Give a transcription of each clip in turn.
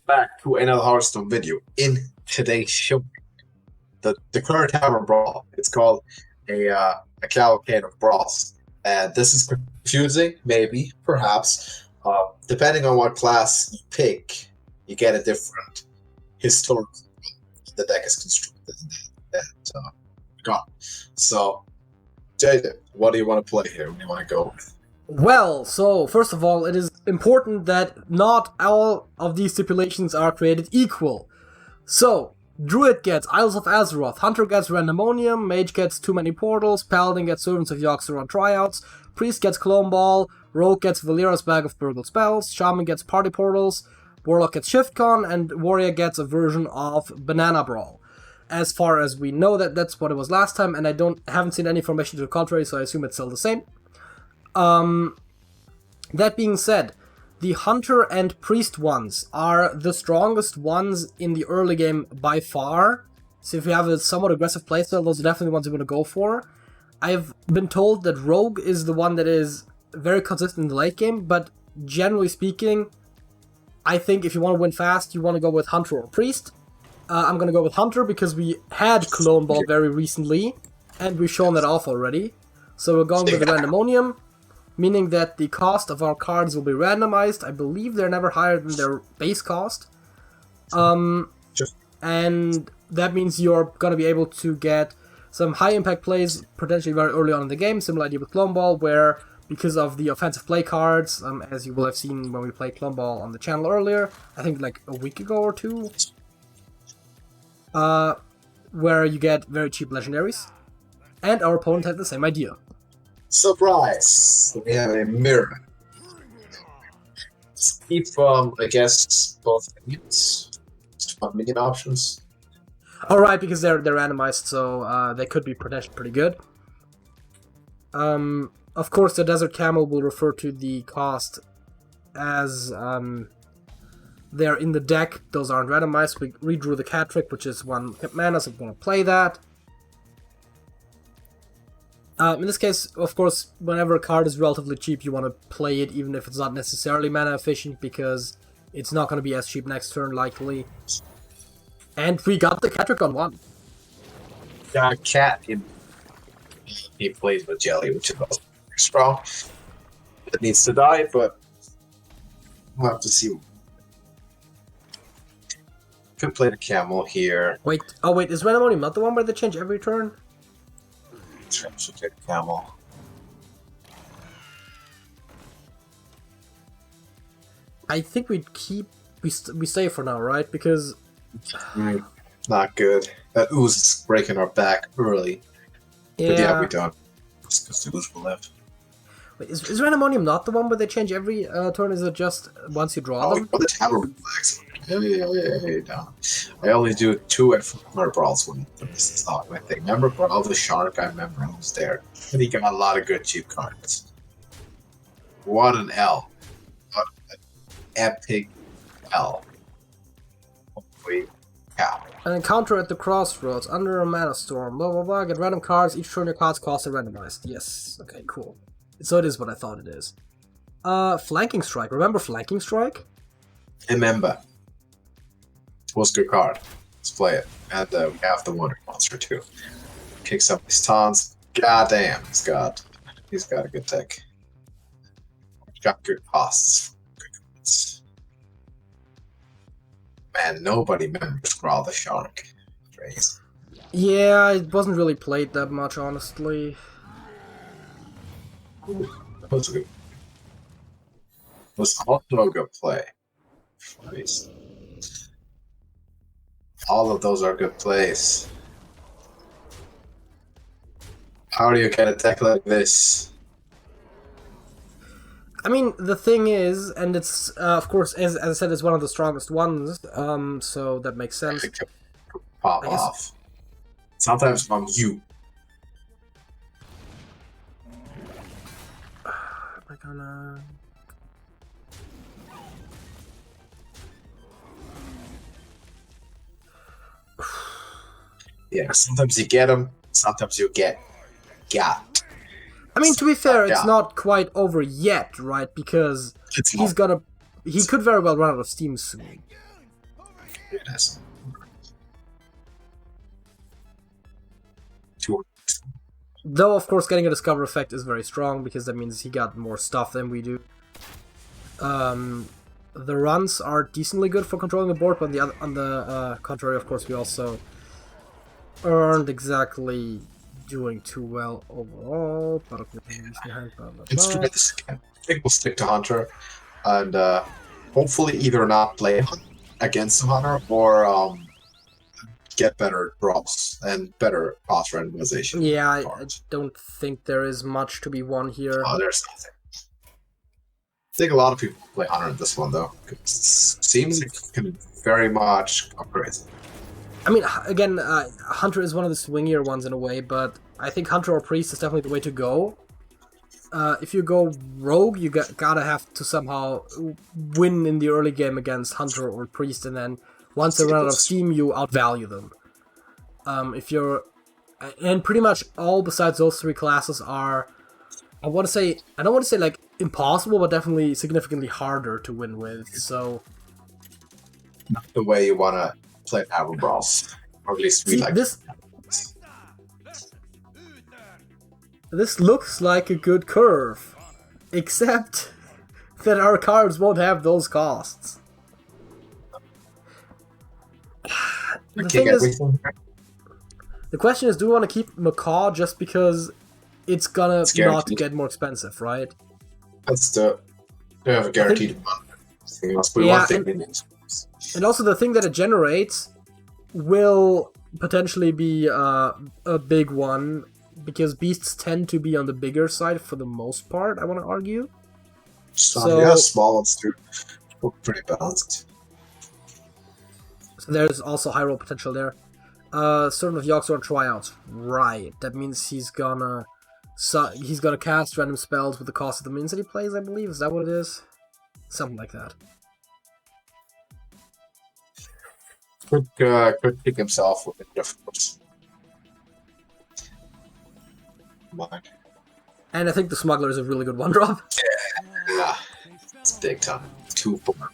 Back to another Hearthstone video. In today's show, the current Tavern Brawl. It's called a Cavalcade of Brawls, and this is confusing, maybe, perhaps. Depending on what class you pick, you get a different historical. The deck is constructed that got. So, Jaden, what do you want to play here? What do you want to go with? Well, so first of all, it is important that not all of these stipulations are created equal. So, Druid gets Isles of Azeroth, Hunter gets Randomonium, Mage gets Too Many Portals, Paladin gets Servants of Yogg-Saron Tryouts, Priest gets Clone Ball, Rogue gets Valera's Bag of Burgle Spells, Shaman gets Party Portals, Warlock gets ShiftCon, and Warrior gets a version of Banana Brawl. As far as we know, that's what it was last time, and I haven't seen any information to the contrary, so I assume it's still the same. That being said, the Hunter and Priest ones are the strongest ones in the early game by far. So if you have a somewhat aggressive playstyle, those are definitely the ones you want to go for. I've been told that Rogue is the one that is very consistent in the late game, but generally speaking, I think if you want to win fast, you want to go with Hunter or Priest. I'm going to go with Hunter because we had Clone Ball very recently, and we've shown that off already. So we're going with the Randomonium, meaning that the cost of our cards will be randomized. I believe they're never higher than their base cost. And that means you're going to be able to get some high impact plays potentially very early on in the game. Similar idea with Clone Ball, where because of the offensive play cards, as you will have seen when we played Clone Ball on the channel earlier, I think like a week ago or two, where you get very cheap legendaries. And our opponent had the same idea. Surprise! We have a mirror. Keep I guess, both minions. Just one minion options. Alright, because they're randomized, so they could be potentially pretty good. Of course, the Desert Camel will refer to the cost as they're in the deck. Those aren't randomized. We redrew the Cat Trick, which is 1 mana, so I'm going to play that. In this case, of course, whenever a card is relatively cheap, you want to play it even if it's not necessarily mana efficient, because it's not going to be as cheap next turn, likely. And we got the Cat Trick on 1. Yeah, Cat, he plays with Jelly, which is also strong. It needs to die, but we'll have to see. Could play the Camel here. Wait, is Randomonium not the one where they change every turn? Should take the Camel. I think we stay for now, right? Because not good. That ooze is breaking our back early. yeah, But yeah, we don't. Because the ooze will live. Wait, is Randomonium not the one where they change every turn? Is it just once you draw them? Oh, the Tavern Flags. No. I only do 2 at 4 brawls when this is not my thing. Remember Brawl the Shark? I remember he was there. And he got a lot of good cheap cards. What an L. What an epic L. Holy cow. An encounter at the crossroads, under a mana storm, blah blah blah, get random cards, each turn your cards cost are randomized. Yes, okay, cool. So it is what I thought it is. Flanking Strike. Remember Flanking Strike? Remember. Was a good card. Let's play it. And we have the Wonder Monster too. Kicks up his taunts. God damn, he's got a good deck. He's got good costs. Good cards. Man, nobody remembers Brawl the Shark. Crazy. Yeah, it wasn't really played that much, honestly. That was a good. Was also a good play. Nice. All of those are good plays. How do you get a deck like this? I mean, the thing is, and it's, of course, as I said, it's one of the strongest ones, so that makes sense. It could pop off. Sometimes from you. Am I gonna... Yeah, sometimes you get them, sometimes you get got. I mean, to be fair, it's not quite over yet, right? Because he could very well run out of steam soon. It is. 200. Though, of course, getting a Discover effect is very strong, because that means he got more stuff than we do. The runs are decently good for controlling the board, but on the contrary, of course, we also aren't exactly doing too well overall. But Instruments, I think we'll stick to Hunter, and hopefully either not play against the Hunter or get better draws and better cost randomization. Yeah, I don't think there is much to be won here. Oh, there's nothing. I think a lot of people play Hunter in this one, though. It seems it can very much upgrade. I mean, again, Hunter is one of the swingier ones in a way, but I think Hunter or Priest is definitely the way to go. If you go Rogue, you gotta have to somehow win in the early game against Hunter or Priest, and then once they run out of steam, you outvalue them. And pretty much all besides those three classes are, I don't want to say like impossible, but definitely significantly harder to win with. So, not the way you want to play Tavern Brawls, or at least we like this. This looks like a good curve, except that our cards won't have those costs. The question is, do we want to keep Macaw just because it's gonna not get more expensive, right? That's the they have a guaranteed one. Yeah, and also the thing that it generates will potentially be a big one, because beasts tend to be on the bigger side for the most part, I want to argue. So yeah, small ones too. Pretty balanced. So there's also high roll potential there. Servant of Yogg-Sworn tryouts. Right. That means he's gonna cast random spells with the cost of the minions that he plays, I believe. Is that what it is? Something like that. Could pick himself with it, of course. Mind. And I think the Smuggler is a really good one-drop. Yeah. It's big time. 2-4-1.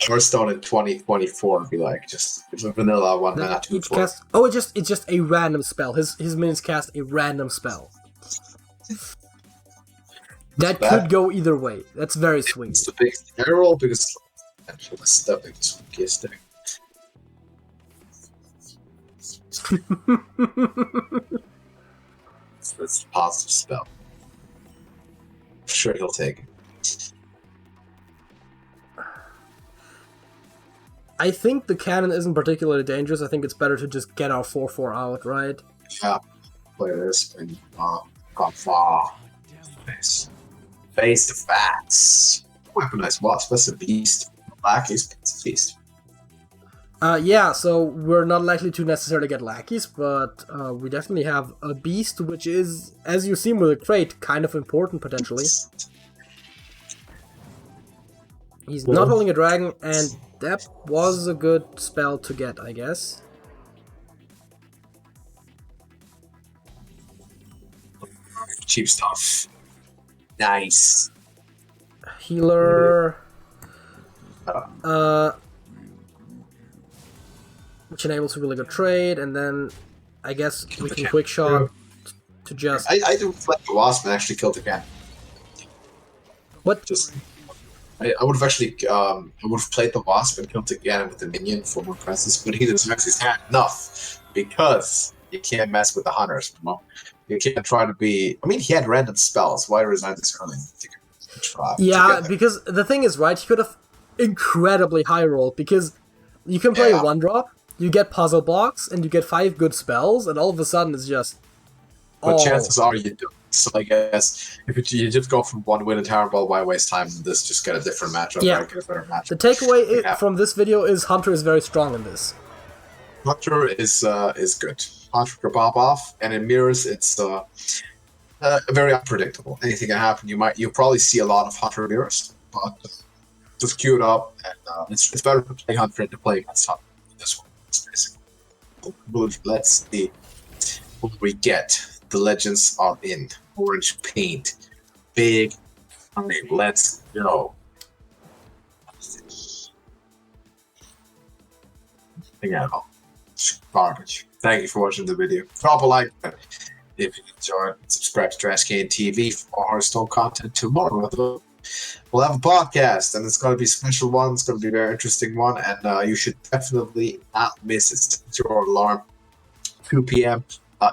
Hearthstone in 2024 would be like just a vanilla one mana 2/4. Oh, it's just a random spell. His minions cast a random spell. That could go either way. That's very swingy. It's the biggest arrow, biggest potential. That's the biggest swingiest thing. It's a positive spell. I'm sure he'll take it. I think the cannon isn't particularly dangerous. I think it's better to just get our 4/4 out, right? Yeah. Play this and come far. Face the facts. Weaponized wasp. That's a beast. Lackeys. It's a beast. Yeah, so we're not likely to necessarily get lackeys, but we definitely have a beast, which is, as you seem with a crate, kind of important potentially. He's not holding a dragon, and that was a good spell to get, I guess. Cheap stuff. Nice. Healer. Which enables a really good trade, and then I guess we can quick shot to just. I do like the wasp and actually killed the cat. What? Just. I would have actually I would have played the wasp and killed the Ganon with the minion for more presence, but he didn't mess his hand enough because you can't mess with the hunters. You know? You can't try to be. I mean, he had random spells. Why resign this early? Yeah, because the thing is, right? He could have incredibly high rolled, because you can play a 1-drop, you get puzzle blocks, and you get 5 good spells, and all of a sudden it's just. But chances are you do. So I guess if you just go from one win in Tavern Brawl, why waste time in this? Just get a different matchup. Yeah. Right? Get a better matchup. The takeaway from this video is Hunter is very strong in this. Hunter is good. Hunter can pop off, and in mirrors it's very unpredictable. Anything can happen. You'll probably see a lot of Hunter mirrors, but just queue it up, and it's better to play Hunter than to play against Hunter. This one, basically. Let's see what we get. The legends are in orange paint, big. Let's go. nothing at all. It's garbage. Thank you for watching the video. Drop a like if you enjoyed. Subscribe to TrashcanTV for more Hearthstone content tomorrow. We'll have a podcast, and it's going to be a special one. It's going to be a very interesting one, and you should definitely not miss it. Set your alarm, 2 p.m.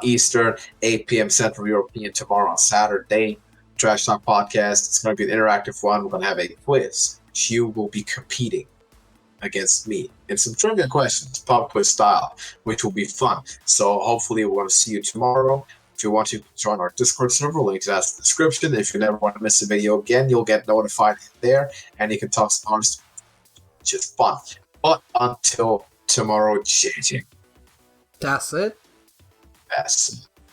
Eastern, 8 p.m. Central European tomorrow on Saturday. Trash Talk Podcast. It's going to be an interactive one. We're going to have a quiz. You will be competing against me in some trivia questions, pop quiz style, which will be fun. So hopefully we're going to see you tomorrow. If you want to join our Discord server, link to that's in the description. If you never want to miss a video again, you'll get notified there, and you can talk some Hearthstone, which is fun. But until tomorrow, JJ. That's it. Yes.